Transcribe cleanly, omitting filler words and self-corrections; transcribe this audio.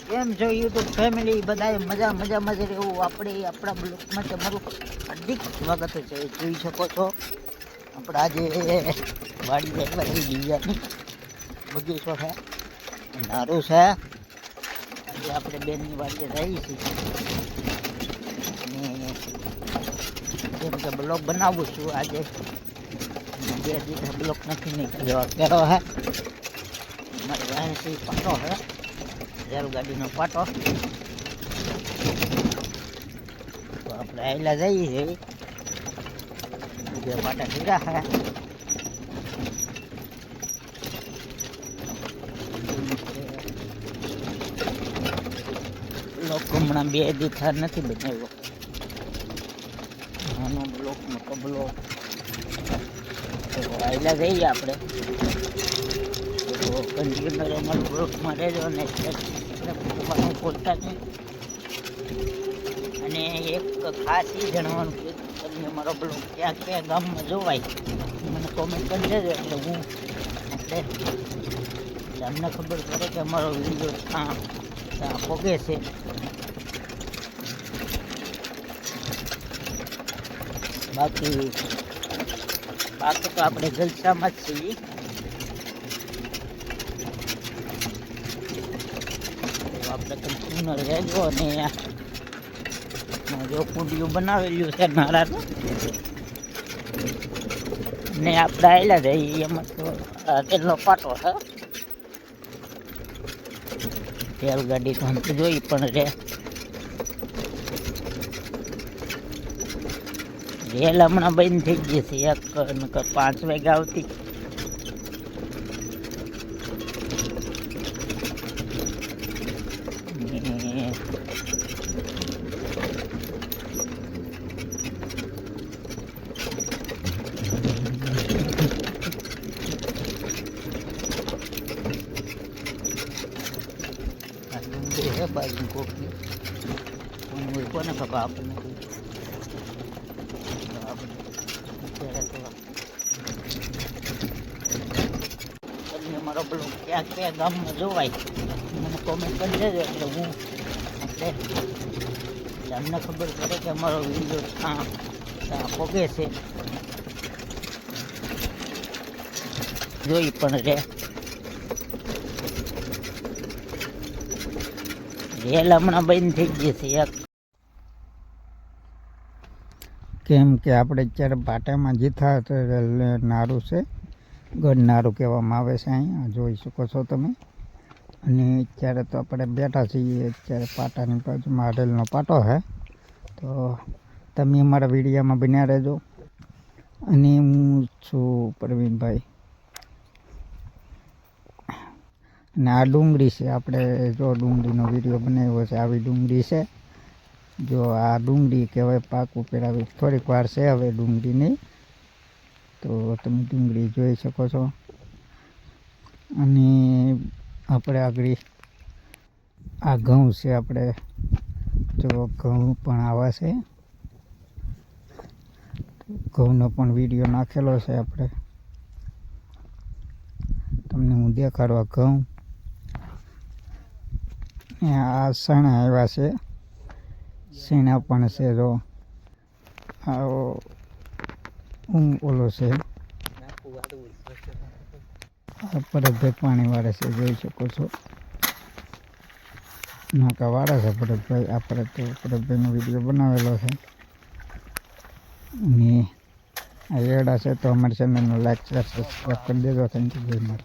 કેમ છો YouTube family? બધાએ મજામાં જ રહેવું. આપણે આપણા બ્લોગમાં તમારું હાર્દિક સ્વાગત છે. જોઈ શકો છો આપણે આજે વાડી દિવ્યાની બગીચો છે, નારું છે. આજે આપણે બેનની વાડીએ જઈએ છીએ અને જેમ કે બ્લોગ બનાવું છું. આજે 2 દિવસ બ્લોગ નથી નીકળ્યો. કેરો હે મારી વાંસી પાટો હે, રેલગાડીનો પાટો. તો આપણે આયલા જઈએ છીએ. બીજા પાટા ઢીરા હે. બ્લોક હમણાં 2 દિવસ નથી બનાવ્યો. નાનો બ્લોક, મોટો બ્લોક. તો આયલા જઈએ આપણે. તો કન્ટિન્યુઅર અમારા બ્લોકમાં રહેજો ને બોલતા નહીં. અને એક ખાસ એ જાણવાનું કે તમને અમારો બ્લોગ ક્યાં ક્યાં ગામમાં જોવાય મને કોમેન્ટ કરી દેજો, એટલે હું એટલે અમને ખબર પડે કે અમારો વિડીયો ત્યાં પોગે છે. બાકી તો આપણે જલસામાં જ છીએ. આપણે કન્ટિન્યુઅર રહેજો. અને જો કુંડિયું બનાવેલું છે નાળાનું, ને આપણે આવેલા જઈએ એમાં તો તેલનો પાટો છે. રેલગાડી તો તો જોઈ પણ રેલ હમણાં બંધ થઈ ગઈ છે. 5 વાગે આવતી. બાજુ કોકની કોને ખબર આપણને તમને મારો બ્લોગ ક્યાં ક્યાં ગામમાં જોવાય મને કોમેન્ટ કરી દેજો, એટલે હું એટલે અમને ખબર પડે કે અમારો વિડીયો ત્યાં પોગે છે. જોઈ પણ રેલ હમણાં બંધ થઈ ગઈ છે. કેમ કે આપણે અત્યારે પાટામાં જીથા નારું છે, ગઢ નારું કહેવામાં આવે છે. અહીંયા જોઈ શકો છો તમે. અને અત્યારે તો આપણે બેઠા છીએ અત્યારે પાટાની બાજુમાં રેલનો પાટો છે. તો તમે અમારા વિડીયોમાં બન્યા રહેજો. અને હું છું પ્રવીણભાઈ. અને આ ડુંગળી છે. આપણે જો ડુંગળીનો વિડીયો બનાવ્યો છે. આવી ડુંગળી છે. જો આ ડુંગળી કહેવાય. પાક ઉપેરાવી થોડીક વાર છે હવે ડુંગળીની. તો તમે ડુંગળી જોઈ શકો છો. અને આપણે આગળ આ ઘઉં છે. આપણે જો ઘઉં પણ આવા છે. ઘઉંનો પણ વિડીયો નાખેલો છે આપણે. તમને હું દેખાડવા ઘઉં. આ સણા આવ્યા છે. શેણા પણ છે. જો આવો ઓલો છે ભરતભાઈ પાણી વાળે છે. જોઈ શકો છો નાકા વાળા છે ભરતભાઈ. આપણે તો ભરતભાઈનો વિડીયો બનાવેલો છે. અને આ એડા છે. તો અમારી ચેનલનો લાઈક શેર સબસ્ક્રાઈબ કરી દેજો. Thank you very much.